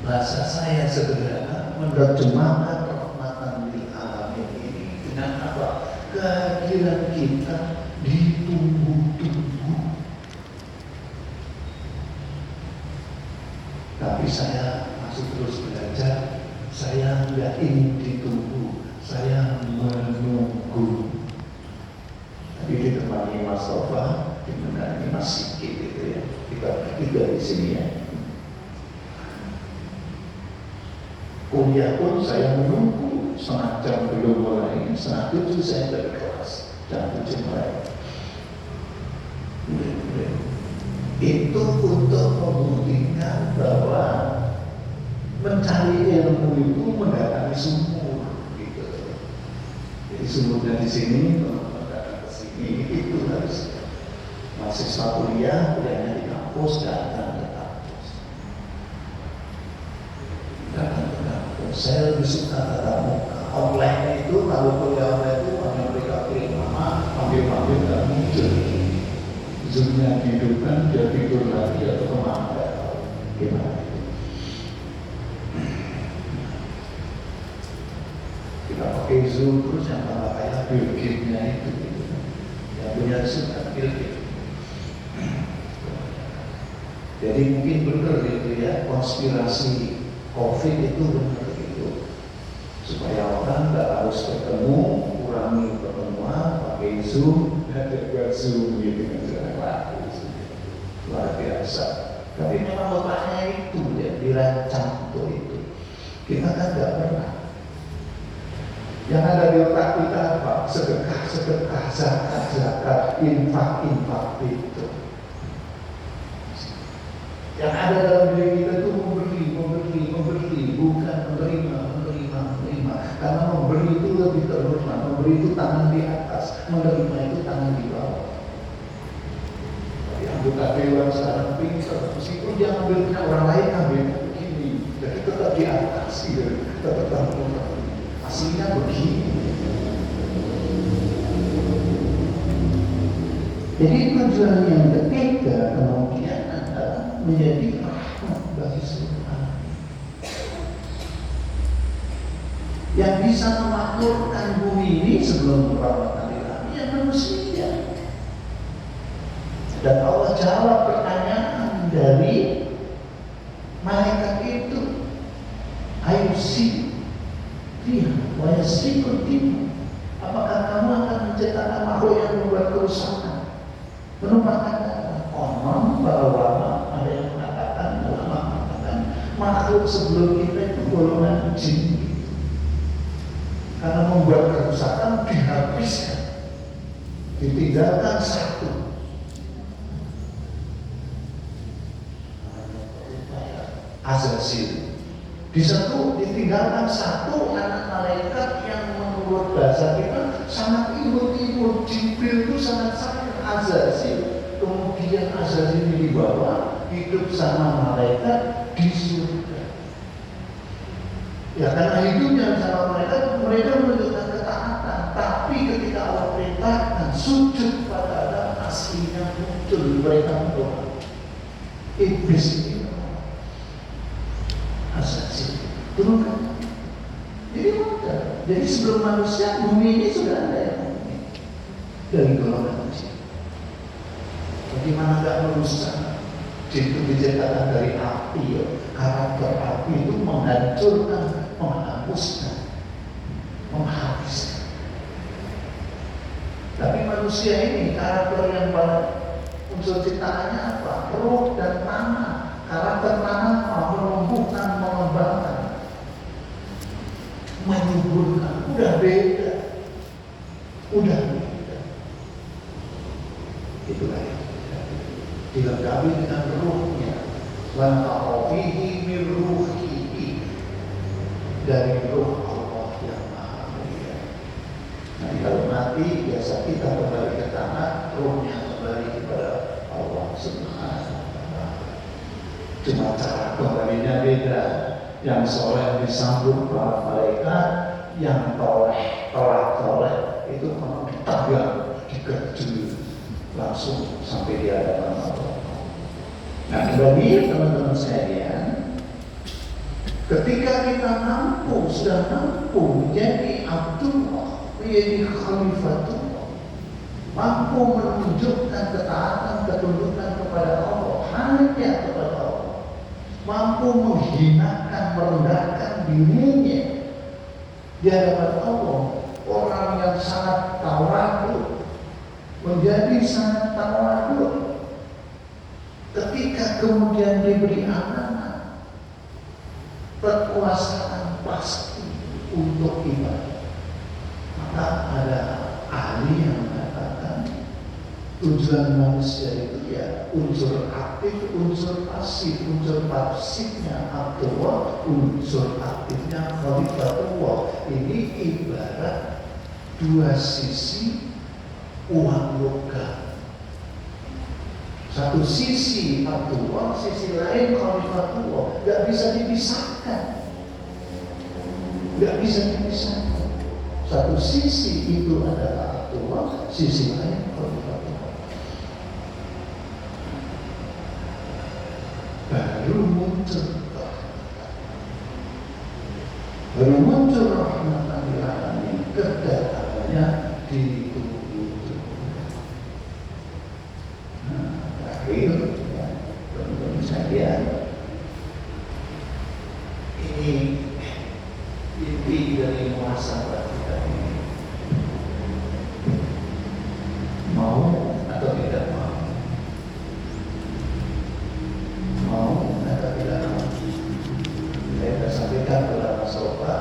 Bahasa saya sederhana menerjemahkan rahmatan lil alamin ini dengan apa? Kehadiran kita ditunggu-tunggu. Tapi saya masih terus belajar. Saya tidak ingin ditunggu, saya menunggu. Tadi ditemani Mas Sofa, ditemani Mas Siki gitu ya. Kita bertiga di sini ya. Kuliah pun saya menunggu, setengah jam belum mulai, 6:30 saya dari kelas, jam 7 mulai. Itu untuk membuktikan bahwa mencari ilmu itu mendatangi sumur, gitu. Jadi sumurnya di sini, mendatangi ke sini, itu harus mahasiswa kuliahnya di kampus, datang ke kampus. Datang ke kampus. Saya lebih suka tatap muka. Online itu kalau kuliah online itu hanya mereka kirim nama, panggil dan muncul. Zoomnya dihidupkan, dia tidur lagi atau kemana? Gimana? Kita pakai Zoom terus yang kayak Bill Gates-nya itu, gitu. Yang punya Zoom kan Bill Gates. Jadi mungkin benar gitu ya, konspirasi COVID itu benar gitu, supaya orang nggak harus ketemu, kurangi pertemuan, pakai Zoom, buat Zoom gitu kan, luar biasa. Tapi memang bapaknya itu ya dirancang untuk itu. Kita kan nggak pernah. Yang ada di otak kita apa? Sedekah, zakat, infak itu. Yang ada dalam diri kita itu memberi, bukan menerima. Karena memberi itu lebih terhormat, memberi itu tangan di atas, menerima itu tangan di bawah. Yang anggota dewan sekarang pintar, meskipun dia ambilnya orang lain ambilnya begini, jadi tetap di atas, gitu. Tetap aslinya begini. Jadi tujuan yang ketiga kemudian adalah menjadi rahmat bagi seluruh alam. Yang bisa memakmurkan bumi ini sebelum rahmatan lil alamin ya manusia. Dan Allah jawab pertanyaan dari malaikat itu, ayo sih dia wayasrikul tim, apakah kamu akan menciptakan makhluk yang membuat kerusakan? Menumpahkan konon para ulama ada yang mengatakan, makhluk sebelum kita itu golongan jin, karena membuat kerusakan dihabiskan, ditinggalkan satu. Azazil. Di satu ditinggalkan satu anak malaikat yang menurut bahasa kita sangat imut-imut. Jibril itu sangat sayang Azazil. Kemudian Azazil ini dibawa hidup sama malaikat di surga. Ya karena hidupnya sama malaikat, mereka menunjukkan ketaatan. Tapi ketika Allah perintahkan sujud pada Adam, aslinya muncul mereka menolak. Iblis ini Azazil turunkan. Jadi wajar. Jadi sebelum manusia bumi ini sudah ada yang dari golongan manusia. Bagaimana nggak merusak? Itu diciptakan dari api ya. Karakter api itu menghancurkan, menghapuskan, menghabiskan. Tapi manusia ini karakter yang unsur ciptaannya apa? Roh dan tanah. Karakter tanah menumbuhkan, mengembangkan, menyuburkan. Udah beda. Itulah yang dilengkapi dengan ruhnya. Lantarofihi min ruhihi, dari ruh Allah yang maha mulia. Nah kalau mati biasa kita kembali ke tanah, ruhnya kembali kepada Allah Subhanahu. Cuma cara kembalinya beda. Yang soleh disambut para malaikat, yang toleh itu mau ditabrak, dikerjul langsung sampai di hadapan Allah. Nah bagi teman-teman sekalian, ketika kita sudah mampu menjadi Abdullah, menjadi Khalifatullah, mampu menunjukkan ketaatan, ketundukan kepada Allah, hanya kepada Allah, mampu menghinakan, merendahkan dirinya di hadapan Allah, orang yang sangat tawadhu menjadi sangat tawadhu. Ketika kemudian diberi amanah, kekuasaan pasti untuk ibadah, maka ada ahli yang mengatakan tujuan manusia itu ya unsur aktif, unsur pasif. Unsur pasifnya Abdullah, unsur aktifnya Khalifatullah. Ini ibarat dua sisi uang logam. Satu sisi Abdullah, sisi lain Khalifatullah. Gak bisa dipisahkan. Satu sisi itu adalah Abdullah, sisi lain Khalifatullah. Baru muncul rahmatan lil alamin, kedatangannya ditunggu-tunggu. Terakhir, teman-teman sekalian, ini inti dari muhasabah kita ini. Mau atau tidak mau? Mau atau tidak mau? Saya sudah sampaikan kepada Mas Sofa,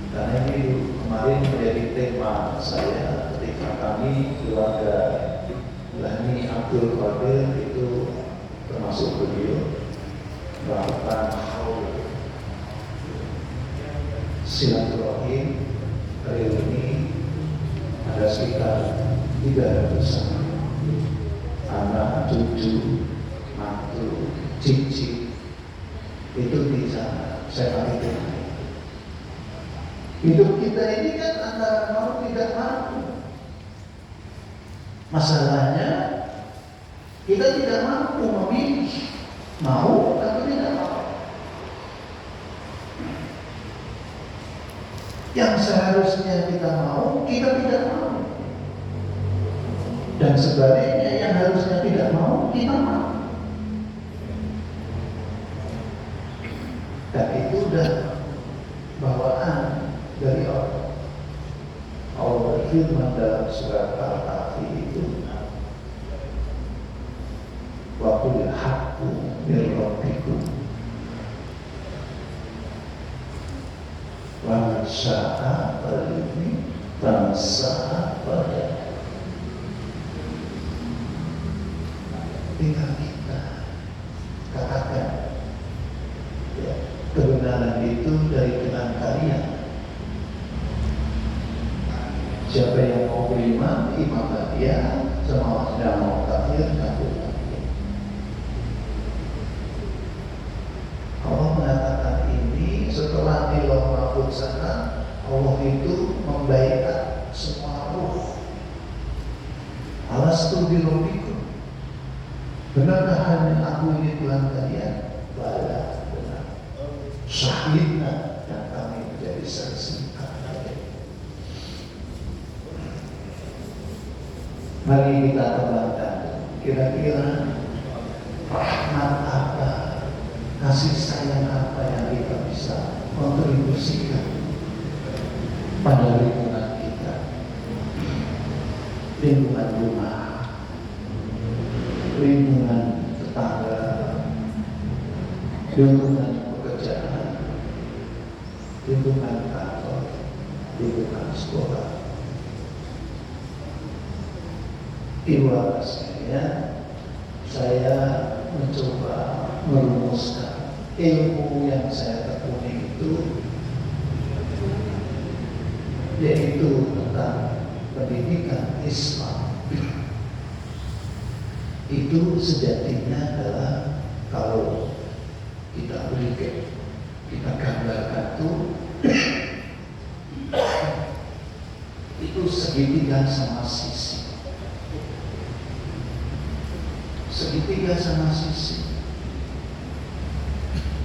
karena ini kemarin menjadi tema saya ketika kami keluarga Lani Abdul Qadir itu termasuk beliau melakukan silaturahim. Hari ini ada sekitar 300 anak, cucu, mantu, cicit itu di sana. Saya pakai hidup kita ini kan antara mau tidak mampu. Masalahnya kita tidak mampu memilih mau atau tidak mau. Yang seharusnya kita mau, kita tidak mau. Dan sebaliknya yang harusnya tidak mau, kita mau. Dan itu udah bawaan dari Allah. Allah berfirman dalam surat Al-Kahfi itu, wa qul haqqu mir rabbikum wa man syaa'a falyu'min wa man syaa'a falyakfur. Tinggal kita katakan, ya, kebenaran itu dari tangan kalian. Siapa yang mau beriman, imanlah dia. Semua yang mau kafir, kafirlah dia. Allah mengatakan ini setelah di Lauh Mahfuz sana, Allah itu membaikat semua ruh. Alastu birabbikum, benarkah hanya aku ini Tuhan kalian? Bala, benar. Syahidna, dan kami menjadi saksi kalian. Mari kita kembangkan, kira-kira rahmat apa, kasih sayang apa yang kita bisa kontribusikan pada lingkungan kita, lingkungan rumah, lingkungan tetangga, lingkungan pekerjaan, lingkungan kantor, lingkungan sekolah. Di luar saya mencoba merumuskan ilmu yang saya tekuni itu, yaitu tentang pendidikan Islam. Itu sejatinya adalah, kalau kita berikan, kita gambarkan itu segitiga sama sisi. Segitiga sama sisi.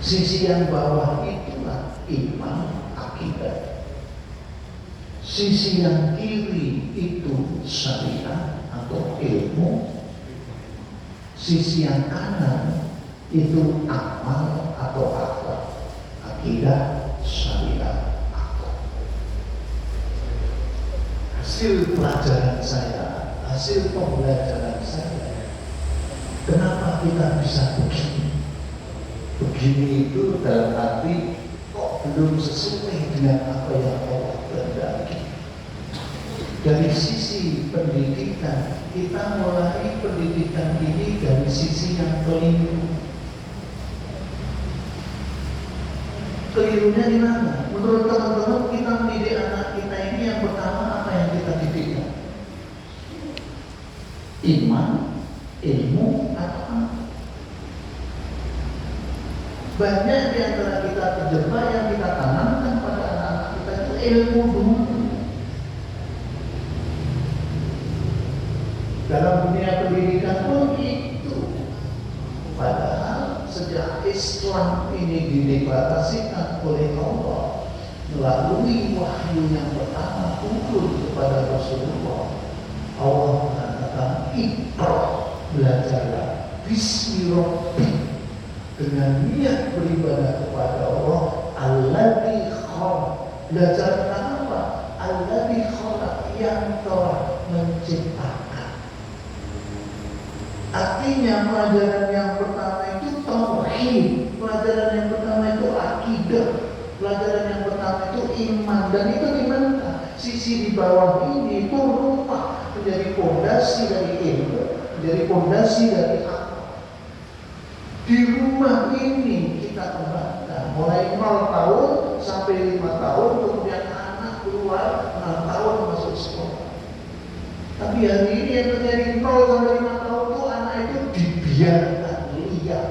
Sisi yang bawah itulah iman, akidah. Sisi yang kiri itu syariat atau ilmu. Sisi yang kanan itu amal atau akhlak. Akidah, syariat, akhlak. Hasil pelajaran saya, hasil pembelajaran saya, kenapa kita bisa begini? Begini itu dalam arti kok belum sesuai dengan apa yang Allah kehendaki. Dari sisi pendidikan, kita mulai pendidikan ini dari sisi yang keliru. Kelirunya di mana? Menurut teman-teman, kita mendidik anak kita ini yang pertama apa yang kita didikkan? Iman, ilmu, atau apa? Banyak di antara kita terjebak yang kita tanamkan pada anak-anak kita itu ilmu dulu. Dalam dunia pendidikan pun itu. Padahal sejak Islam ini dideklarasikan oleh Allah melalui wahyu yang pertama turun kepada Rasulullah, Allah mengatakan Iqra, belajarlah bismi rabbik, dengan niat beribadah kepada Allah. Alladzi khalaq, belajar tentang apa? Alladzi khalaq, yang telah menciptakan. Artinya pelajaran yang pertama itu tauhid, pelajaran yang pertama itu akidah, pelajaran yang pertama itu iman. Dan itu di mana? Sisi di bawah ini itu rumah, menjadi fondasi dari ilmu, menjadi fondasi dari akal. Di rumah ini kita kembangkan mulai 0 tahun sampai 5 tahun, kemudian anak keluar 6 tahun masuk sekolah. Tapi hari ini yang terjadi 0 sampai 5 tahun itu anak itu dibiarkan liar.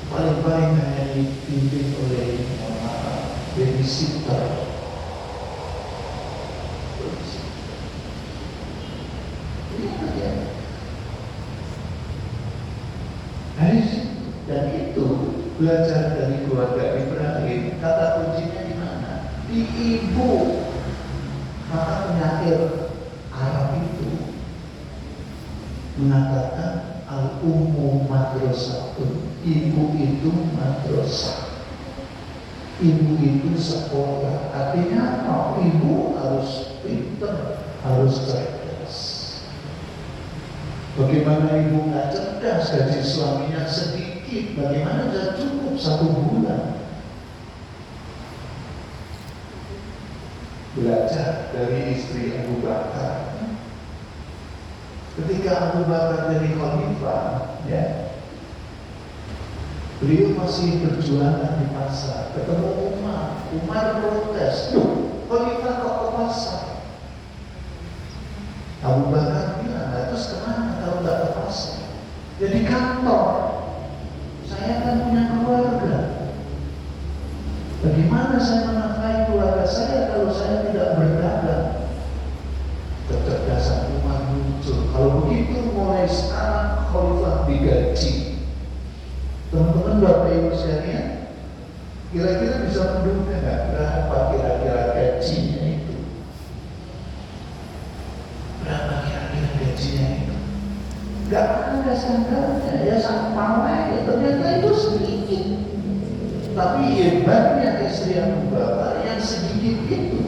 Paling-paling hanya dipimpin oleh babysitter. Ini aja. Dan itu belajar dari keluarga Ibrahim. kata kuncinya di mana? Di ibu. Maka penyair Arab itu mengatakan al-ummu madrasatun, ibu itu madrasah, ibu itu sekolah. Artinya apa? Ibu harus pintar, harus cerdas. Bagaimana ibu nggak cerdas, gaji suaminya sedikit, bagaimana dia cukup 1 bulan? Belajar dari istri Abu Bakar. Ketika Abu Bakar jadi khalifah, ya, beliau masih berjualan di pasar. Ketemu Umar protes, "Loh, khalifah kok ke pasar?" Abu Bakar bilang, "Terus kemana kalau nggak ke pasar?" "Ya di kantor. Saya kan punya keluarga. Bagaimana saya menafkahi keluarga saya kalau saya tidak berdagang?" Kecerdasan Umar muncul. Kalau begitu mulai sekarang khalifah digaji. Teman-teman Bapak Ibu sekalian, kira-kira bisa menduga nggak berapa kira-kira gajinya itu? Berapa kira-kira gajinya itu? Gak ada standarnya, ya sama ya. Ternyata itu sedikit. Tapi hebatnya istri Abu Bakar yang sedikit itu,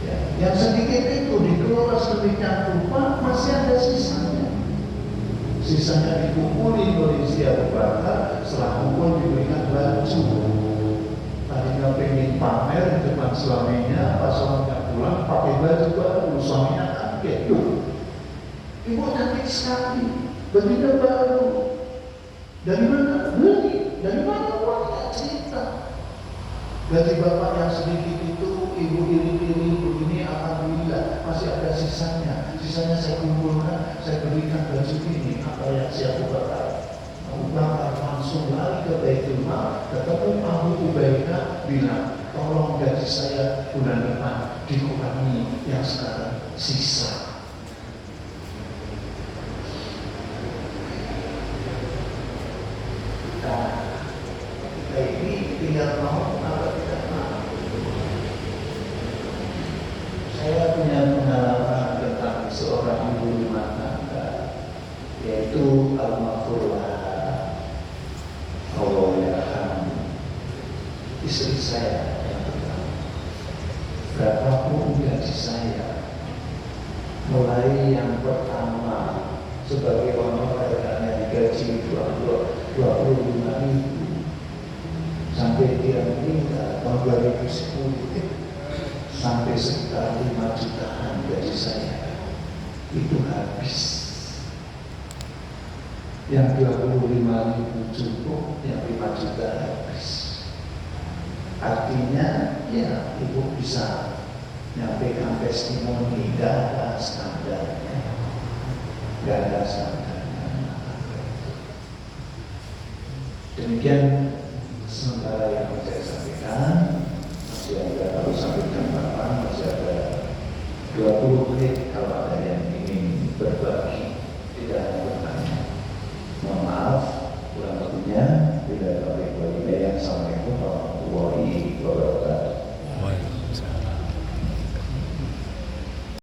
ya, yang sedikit itu dikelola sedemikian rupa, masih ada sisanya. Sisanya dikumpulin oleh istri Abu Bakar, setelah kumpul diberikan baju. Tadinya pengen pamer di depan suaminya, pas suaminya pulang pakai baju baru, suaminya kaget. "Loh, ibu cantik sekali, bajunya baru. Dari mana beli? Dari mana uangnya?" Cerita. Gaji bapak yang sedikit itu ibu iri-iri begini, alhamdulillah masih ada sisanya. Sisanya saya kumpulkan, saya berikan baju ini. Apa yang saya Bakar? Abu Bakar langsung lari ke Baitul Mal, ketemu Abu Ubaidah, bilang, "Tolong gaji saya bulan depan dikurangi yang sekarang sisa." Ini tinggal mau atau tidak mau. Saya punya pengalaman tentang seorang ibu rumah tangga, yaitu almarhumah Allah yarham, istri saya yang pertama. Berapapun gaji saya, mulai yang pertama sebagai honorer yang digaji 25.000 sampai dia meninggal tahun 2010 sampai sekitar 5 jutaan gaji saya itu habis. Yang 25.000 cukup, yang 5 juta habis. Artinya ya ibu bisa nyampaikan testimoni, gak ada standarnya, gak ada standarnya. Demikian sementara yang saya sampaikan. Masih ada, kalau sampai jam 8 masih ada 20 menit